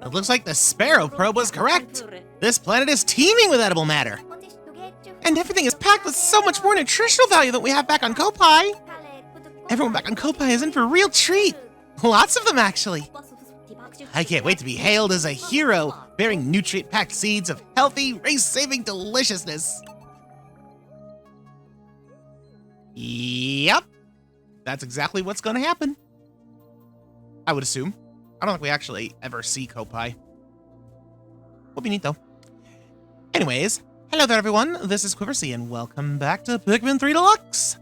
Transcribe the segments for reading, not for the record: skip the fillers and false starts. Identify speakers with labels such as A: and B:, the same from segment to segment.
A: It looks like the Sparrow probe was correct. This planet is teeming with edible matter. And everything is packed with so much more nutritional value than we have back on Kopai. Everyone back on Kopai is in for a real treat. Lots of them, actually. I can't wait to be hailed as a hero, bearing nutrient-packed seeds of healthy, race-saving deliciousness. Yep. That's exactly what's going to happen. I would assume. I don't think we actually ever see Kopai. Would be neat, though. Anyways, hello there, everyone. This is Quiversee, and welcome back to Pikmin 3 Deluxe.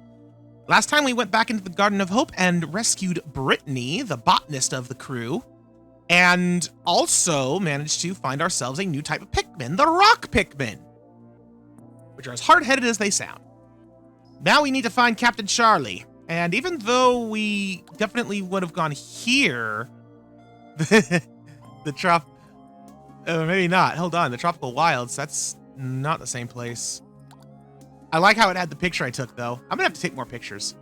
A: Last time we went back into the Garden of Hope and rescued Brittany, the botanist of the crew, and also managed to find ourselves a new type of Pikmin, the Rock Pikmin, which are as hard-headed as they sound. Now we need to find Captain Charlie, and even though we definitely would have gone here, the maybe not. Hold on, the Tropical Wilds, that's not the same place. I like how it had the picture I took, though. I'm gonna have to take more pictures.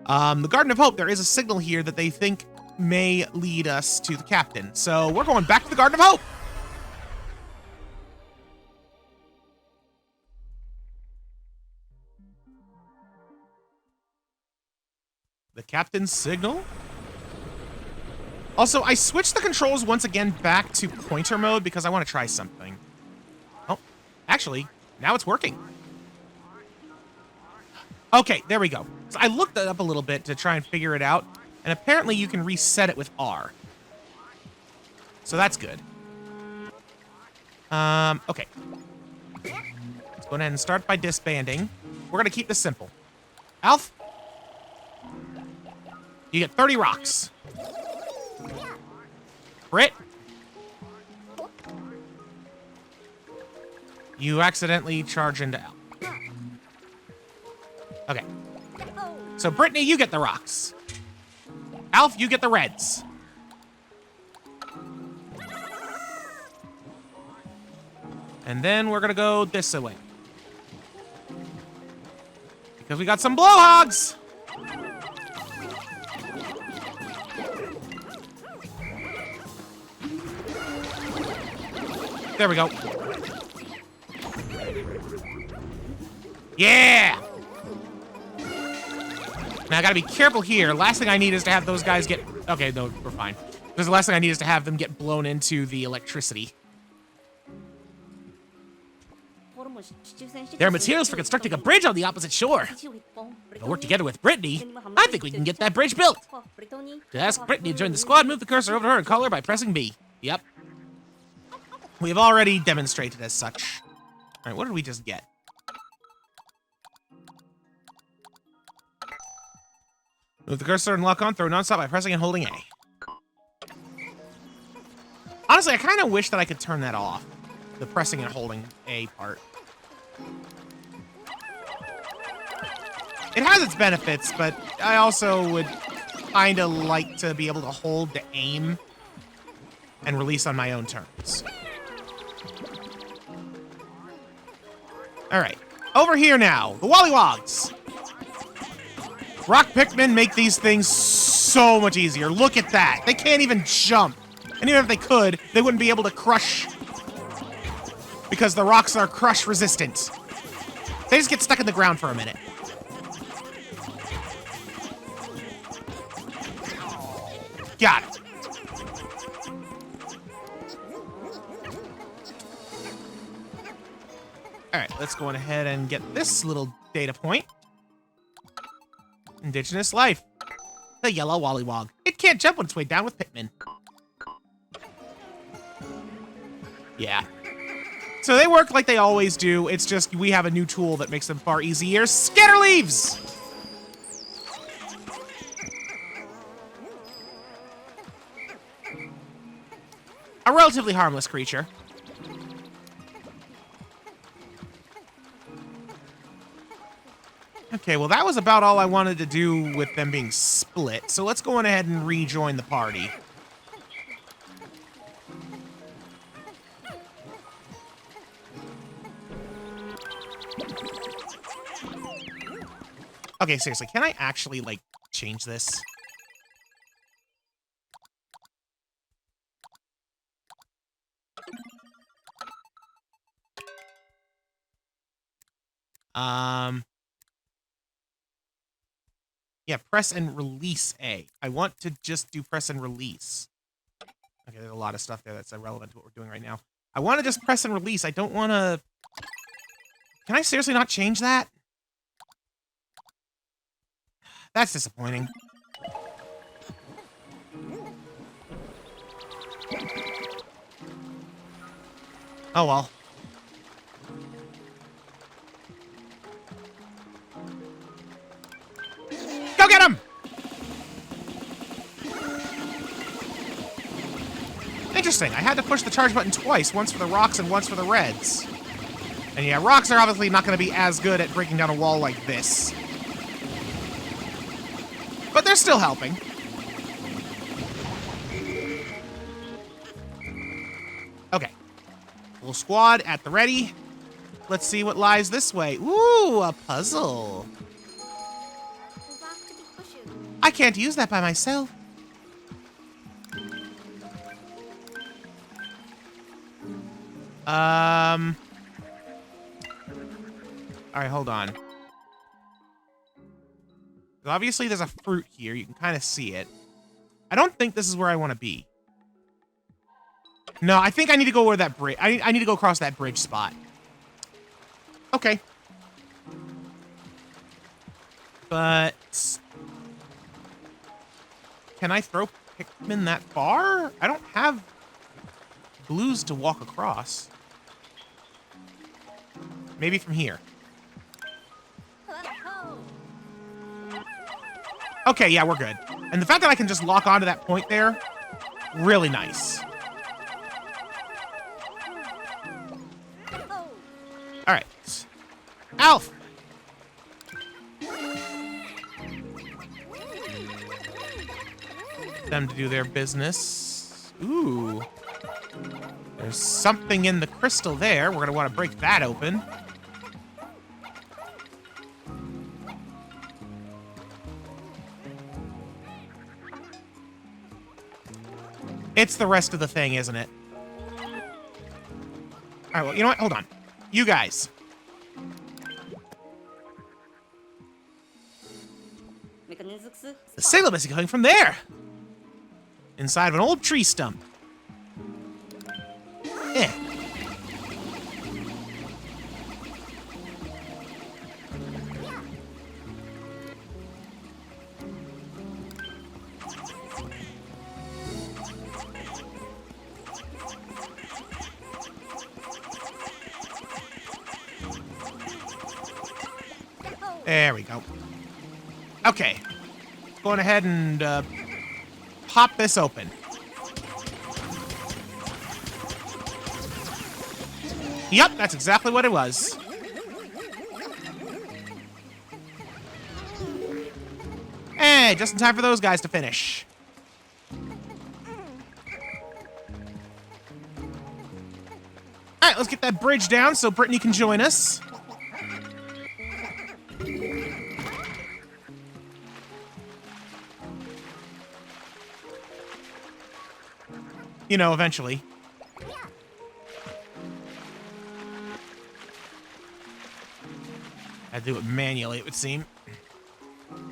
A: The Garden of Hope, there is a signal here that they think may lead us to the captain. So we're going back to the Garden of Hope. The captain's signal? Also, I switched the controls once again back to pointer mode because I want to try something. Oh, actually, now it's working. Okay, there we go. So I looked that up a little bit to try and figure it out, and apparently you can reset it with R. So that's good. Okay. Let's go ahead and start by disbanding. We're gonna keep this simple. Alf, you get 30 rocks. Britt, you accidentally charge into Alf. Okay. So, Brittany, you get the rocks. Alf, you get the reds. And then we're gonna go this way. Because we got some blowhogs! There we go. Yeah! Now, I gotta be careful here. Last thing I need is to have those guys get... Okay, no, we're fine. Because the last thing I need is to have them get blown into the electricity. There are materials for constructing a bridge on the opposite shore. If I work together with Brittany, I think we can get that bridge built. To ask Brittany to join the squad, move the cursor over to her and call her by pressing B. Yep. We have already demonstrated as such. All right, what did we just get? Move the cursor and lock on, throw nonstop by pressing and holding A. Honestly, I kind of wish that I could turn that off. The pressing and holding A part. It has its benefits, but I also would kind of like to be able to hold the aim and release on my own terms. All right, over here now, the Wollywogs. Rock Pikmin make these things so much easier. Look at that. They can't even jump. And even if they could, they wouldn't be able to crush because the rocks are crush resistant. They just get stuck in the ground for a minute. Got it. All right, let's go on ahead and get this little data point. Indigenous life. The yellow Wollywog. It can't jump on its way down with Pikmin. Yeah. So they work like they always do. It's just we have a new tool that makes them far easier. Scatter leaves! A relatively harmless creature. Okay, well, that was about all I wanted to do with them being split. So let's go on ahead and rejoin the party. Okay, seriously, can I actually, like, change this? Yeah, press and release A. I want to just do press and release. Okay, there's a lot of stuff there that's irrelevant to what we're doing right now. I want to just press and release. I don't want to... Can I seriously not change that? That's disappointing. Oh well. Go get him! Interesting. I had to push the charge button twice, once for the rocks and once for the reds. And yeah, rocks are obviously not going to be as good at breaking down a wall like this. But they're still helping. Okay. Full squad at the ready. Let's see what lies this way. Ooh, a puzzle. I can't use that by myself. All right, hold on. Obviously, there's a fruit here. You can kind of see it. I don't think this is where I want to be. No, I think I need to go where that bridge... I need to go across that bridge spot. Okay. But... Can I throw Pikmin that far? I don't have blues to walk across. Maybe from here. Okay, yeah, we're good. And the fact that I can just lock onto that point there, really nice. All right. Alf! Them to do their business. Ooh. There's something in the crystal there. We're going to want to break that open. It's the rest of the thing, isn't it? All right, well, you know what? Hold on. You guys. The signal must be coming from there. Inside of an old tree stump. Eh. There we go. Okay. Going ahead and pop this open. Yep, that's exactly what it was. Hey, just in time for those guys to finish. All right, let's get that bridge down so Brittany can join us. You know, eventually. I had to do it manually, it would seem.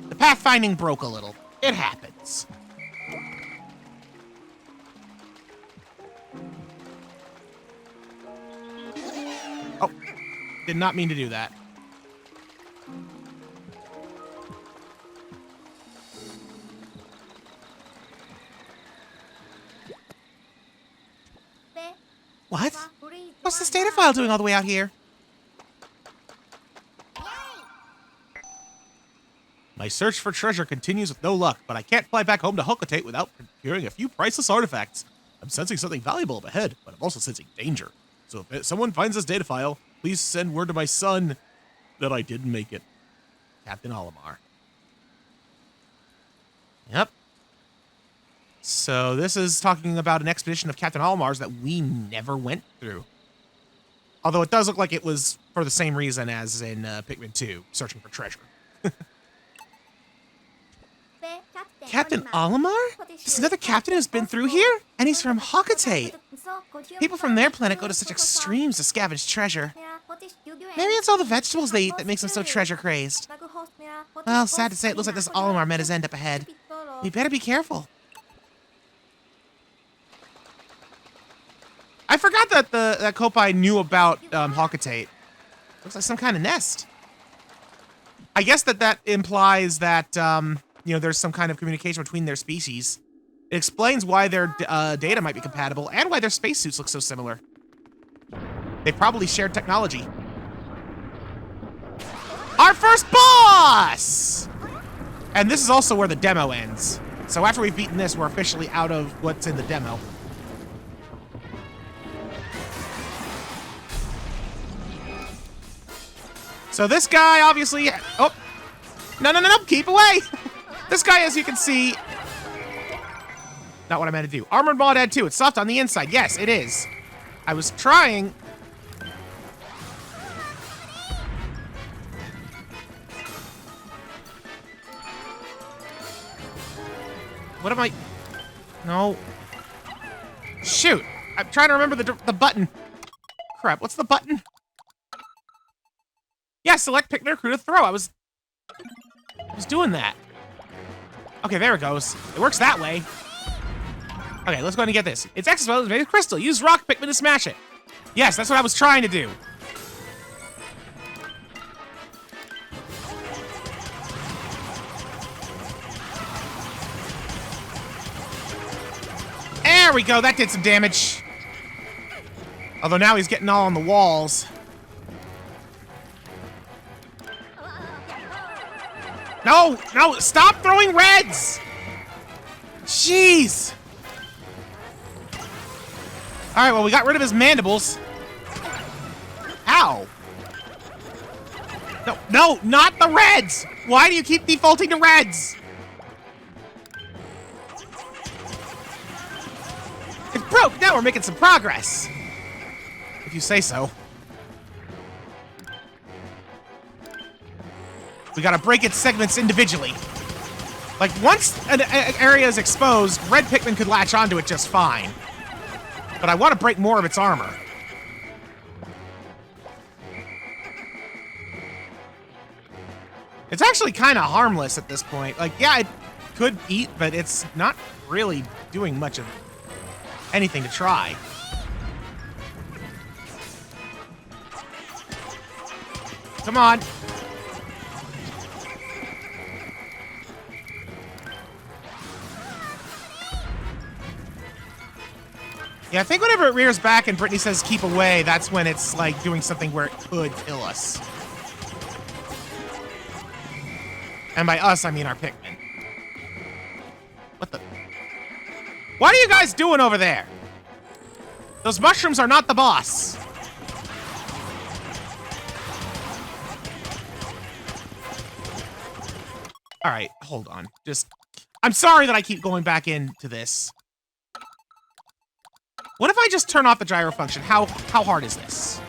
A: The pathfinding broke a little. It happens. Oh, did not mean to do that. What? What's this data file doing all the way out here? My search for treasure continues with no luck, but I can't fly back home to Hocotate without procuring a few priceless artifacts. I'm sensing something valuable up ahead, but I'm also sensing danger. So if someone finds this data file, please send word to my son that I didn't make it. Captain Olimar. Yep. So this is talking about an expedition of Captain Olimar's that we never went through. Although it does look like it was for the same reason as in Pikmin 2, searching for treasure. Captain Olimar? There's another captain who's been through here? And he's from Hocotate. People from their planet go to such extremes to scavenge treasure. Maybe it's all the vegetables they eat that makes them so treasure crazed. Well, sad to say, it looks like this all of our metas end up ahead. We better be careful. I forgot that that Kopai knew about Hawkatate. Looks like some kind of nest. I guess that implies that you know, there's some kind of communication between their species. It explains why their data might be compatible and why their spacesuits look so similar. They probably shared technology. Our first boss! And this is also where the demo ends. So after we've beaten this, we're officially out of what's in the demo. So this guy obviously... Oh! No, keep away! This guy, as you can see... Not what I meant to do. Armored Mawdad 2, it's soft on the inside. Yes, it is. I was trying... What am I... No. Shoot! I'm trying to remember the button. Crap, what's the button? Yeah, select Pikmin crew to throw. I was doing that. Okay, there it goes. It works that way. Okay, let's go ahead and get this. It's exoskeleton is made of crystal. Use rock Pikmin to smash it. Yes, that's what I was trying to do. There we go, that did some damage. Although now he's getting all on the walls. No, stop throwing reds! Jeez! Alright, well, we got rid of his mandibles. Ow! No, not the reds! Why do you keep defaulting to reds? It's broke! Now we're making some progress! If you say so. We gotta break its segments individually. Like, once an area is exposed, red Pikmin could latch onto it just fine. But I want to break more of its armor. It's actually kind of harmless at this point. Like, yeah, it could eat, but it's not really doing much of anything to try. Come on. Yeah, I think whenever it rears back and Brittany says keep away, that's when it's like doing something where it could kill us. And by us, I mean our Pikmin. What the? What are you guys doing over there? Those mushrooms are not the boss. All right, hold on. I'm sorry that I keep going back into this. What if I just turn off the gyro function? How hard is this?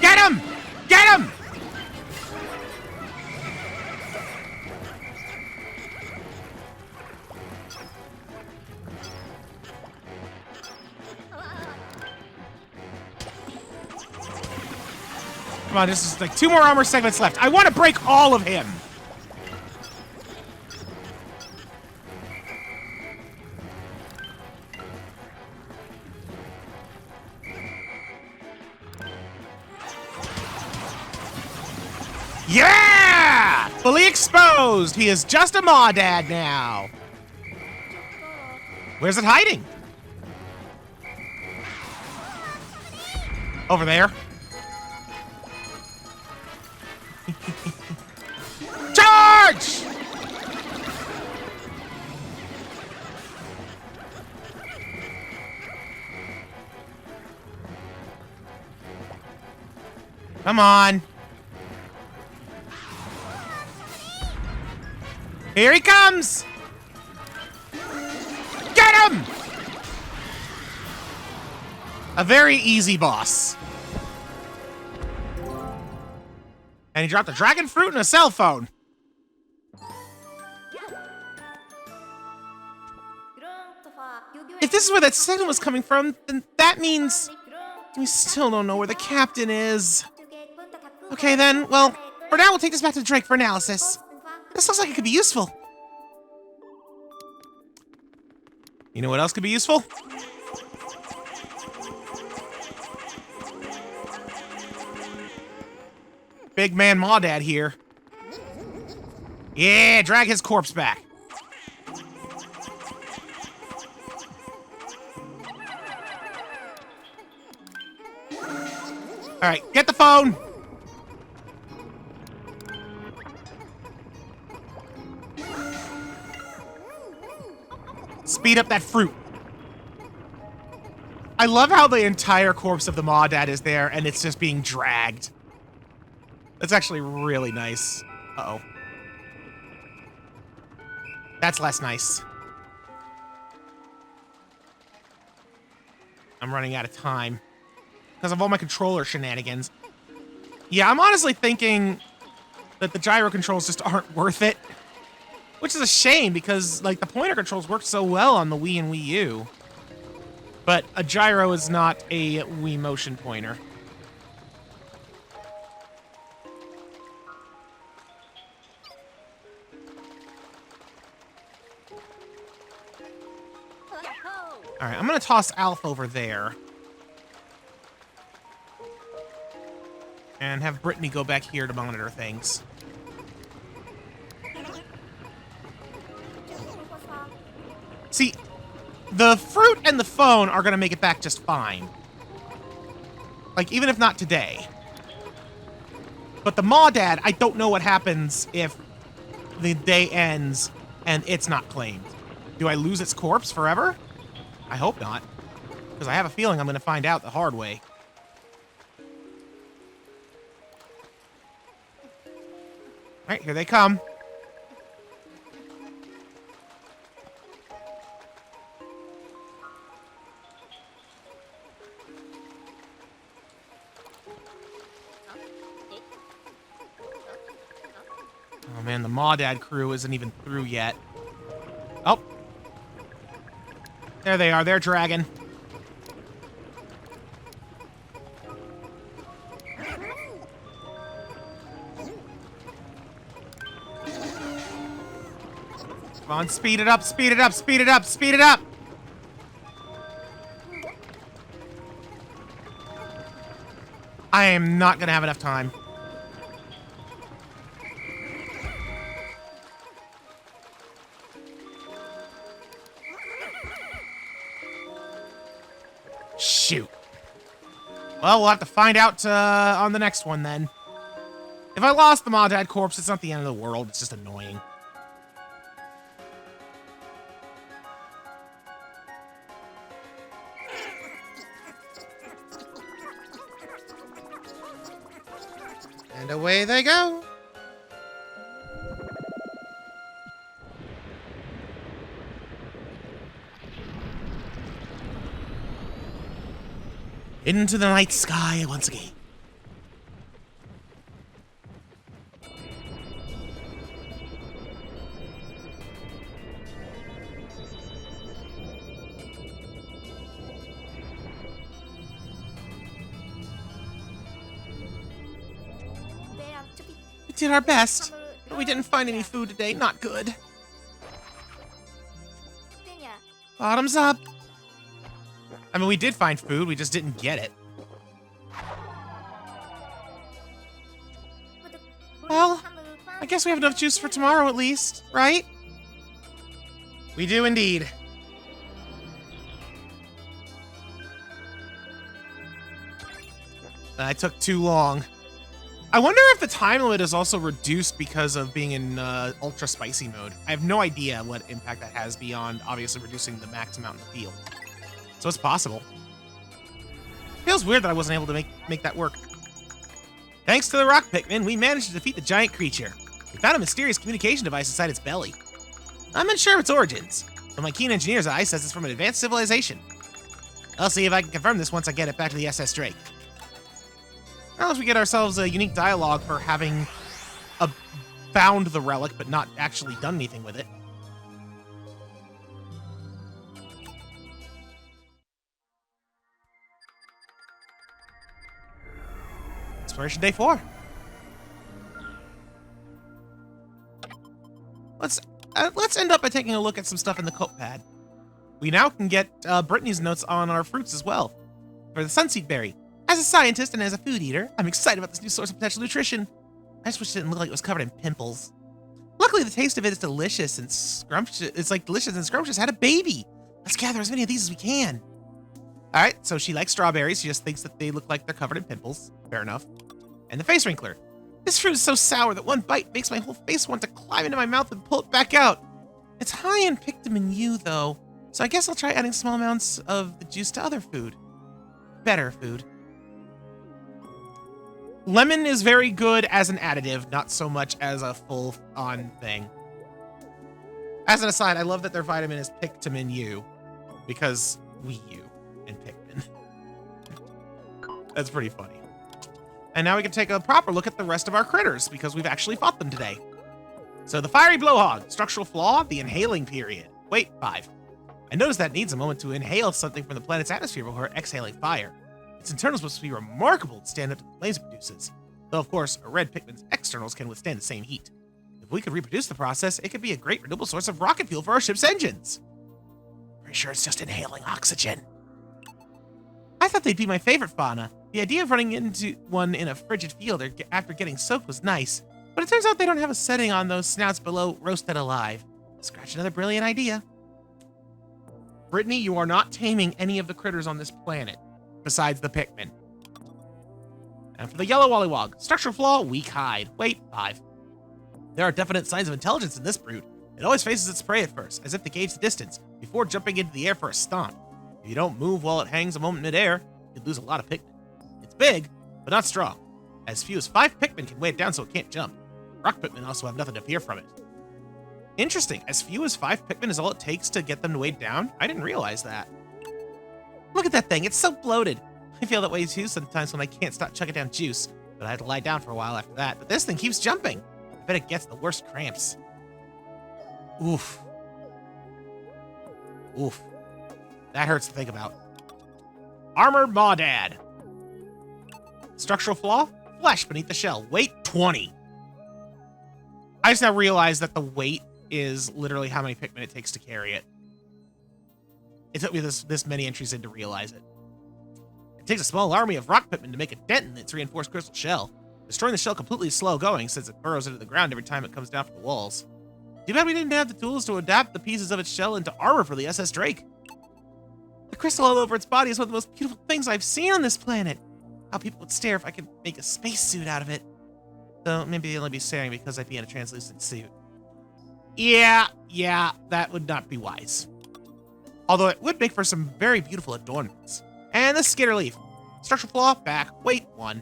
A: Get him! Get him! Come on, this is like 2 more armor segments left. I want to break all of him. Yeah! Fully exposed. He is just a Mawdad now. Where's it hiding? Over there. Charge! Come on. Here he comes! A very easy boss. And he dropped a dragon fruit and a cell phone. If this is where that signal was coming from, then that means we still don't know where the captain is. Okay then, well, for now we'll take this back to Drake for analysis. This looks like it could be useful. You know what else could be useful? Big man Mawdad here. Yeah, drag his corpse back. Alright, get the phone! Speed up that fruit. I love how the entire corpse of the Mawdad is there and it's just being dragged. That's actually really nice. Uh-oh. That's less nice. I'm running out of time because of all my controller shenanigans. Yeah, I'm honestly thinking that the gyro controls just aren't worth it. Which is a shame because, like, the pointer controls work so well on the Wii and Wii U. But a gyro is not a Wii motion pointer. Alright, I'm gonna toss Alf over there. And have Brittany go back here to monitor things. See, the fruit and the phone are gonna make it back just fine. Like, even if not today. But the Mawdad, I don't know what happens if the day ends and it's not claimed. Do I lose its corpse forever? I hope not. Because I have a feeling I'm gonna find out the hard way. Alright, here they come. Oh man, the Mawdad crew isn't even through yet. Oh. There they are, they're dragging. Come on, speed it up, speed it up, speed it up, speed it up! I am not gonna have enough time. Shoot. Well, we'll have to find out on the next one then. If I lost the Mawdad corpse, it's not the end of the world, it's just annoying. And away they go. Into the night sky once again. We did our best, but we didn't find any food today. Not good. Bottoms up. I mean, we did find food, we just didn't get it. Well, I guess we have enough juice for tomorrow at least, right? We do indeed. That took too long. I wonder if the time limit is also reduced because of being in ultra spicy mode. I have no idea what impact that has beyond obviously reducing the max amount in the field. So it's possible. Feels weird that I wasn't able to make that work. Thanks to the rock Pikmin, we managed to defeat the giant creature. We found a mysterious communication device inside its belly. I'm unsure of its origins, but my keen engineer's eye says it's from an advanced civilization. I'll see if I can confirm this once I get it back to the SS Drake. Now, if we get ourselves a unique dialogue for having found the relic, but not actually done anything with it. Exploration Day 4. Let's end up by taking a look at some stuff in the coat pad. We now can get Brittany's notes on our fruits as well. For the sunseed berry. As a scientist and as a food eater, I'm excited about this new source of potential nutrition. I just wish it didn't look like it was covered in pimples. Luckily, the taste of it is delicious and scrumptious. It's like delicious and scrumptious. Had a baby. Let's gather as many of these as we can. All right, so she likes strawberries. She just thinks that they look like they're covered in pimples. Fair enough. And the face wrinkler. This fruit is so sour that one bite makes my whole face want to climb into my mouth and pull it back out. It's high in Pikmin U, though, so I guess I'll try adding small amounts of the juice to other food. Better food. Lemon is very good as an additive, not so much as a full-on thing. As an aside, I love that their vitamin is Pikmin U, because Wii U and Pikmin. That's pretty funny. And now we can take a proper look at the rest of our critters, because we've actually fought them today. So the fiery blowhog, structural flaw, the inhaling period. Wait, 5. I noticed that it needs a moment to inhale something from the planet's atmosphere before exhaling fire. Its internals must be remarkable to stand up to the flames it produces. Though, of course, a red Pikmin's externals can withstand the same heat. If we could reproduce the process, it could be a great renewable source of rocket fuel for our ship's engines. Pretty sure it's just inhaling oxygen. I thought they'd be my favorite fauna. The idea of running into one in a frigid field after getting soaked was nice, but it turns out they don't have a setting on those snouts below roasted alive. Scratch another brilliant idea. Brittany, you are not taming any of the critters on this planet, besides the Pikmin. And for the yellow wollywog, structural flaw, weak hide. Wait, 5. There are definite signs of intelligence in this brood. It always faces its prey at first, as if to gauge the distance, before jumping into the air for a stomp. If you don't move while it hangs a moment midair, you'd lose a lot of Pikmin. It's big, but not strong. As few as 5 Pikmin can weigh it down so it can't jump. Rock Pikmin also have nothing to fear from it. Interesting, as few as 5 Pikmin is all it takes to get them to weigh down? I didn't realize that. Look at that thing, it's so bloated. I feel that way too sometimes when I can't stop chugging down juice, but I had to lie down for a while after that. But this thing keeps jumping. I bet it gets the worst cramps. Oof. Oof. That hurts to think about. Armored Mawdad. Structural flaw? Flesh beneath the shell. Weight 20. I just now realized that the weight is literally how many Pikmin it takes to carry it. It took me this many entries in to realize it. It takes a small army of rock Pikmin to make a dent in its reinforced crystal shell. Destroying the shell completely is slow going since it burrows into the ground every time it comes down from the walls. Too bad we didn't have the tools to adapt the pieces of its shell into armor for the SS Drake. The crystal all over its body is one of the most beautiful things I've seen on this planet. How people would stare if I could make a spacesuit out of it. Though maybe they'd only be staring because I'd be in a translucent suit. Yeah, that would not be wise. Although it would make for some very beautiful adornments. And the skitter leaf. Structural flaw, back, weight 1.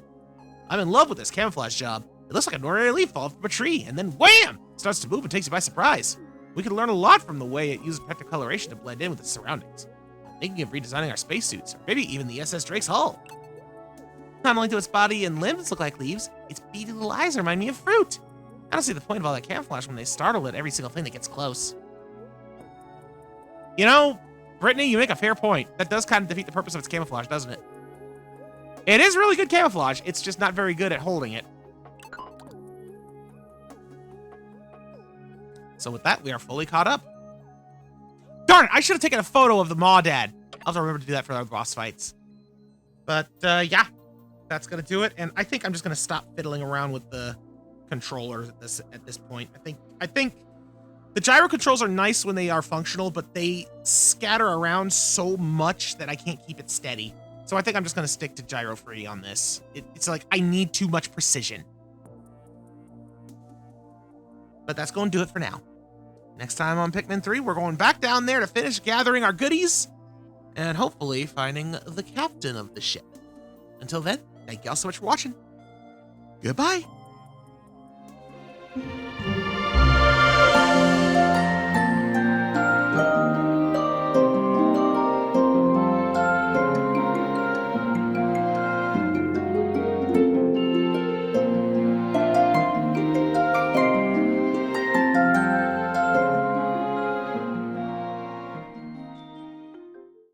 A: I'm in love with this camouflage job. It looks like an ordinary leaf falling from a tree, and then wham! It starts to move and takes you by surprise. We could learn a lot from the way it uses vector coloration to blend in with its surroundings. I'm thinking of redesigning our spacesuits, or maybe even the SS Drake's hull. Not only do its body and limbs look like leaves, its beady little eyes remind me of fruit. I don't see the point of all that camouflage when they startle at every single thing that gets close. You know, Brittany, you make a fair point. That does kind of defeat the purpose of its camouflage, doesn't it? It is really good camouflage. It's just not very good at holding it. So with that, we are fully caught up. Darn it, I should have taken a photo of the Mawdad. I'll have to remember to do that for our boss fights. But, yeah. That's going to do it. And I think I'm just going to stop fiddling around with the controllers at this point. I think the gyro controls are nice when they are functional, but they scatter around so much that I can't keep it steady. So I think I'm just going to stick to gyro free on this. It's like I need too much precision. But that's going to do it for now. Next time on Pikmin 3, we're going back down there to finish gathering our goodies and hopefully finding the captain of the ship. Until then, thank y'all so much for watching. Goodbye.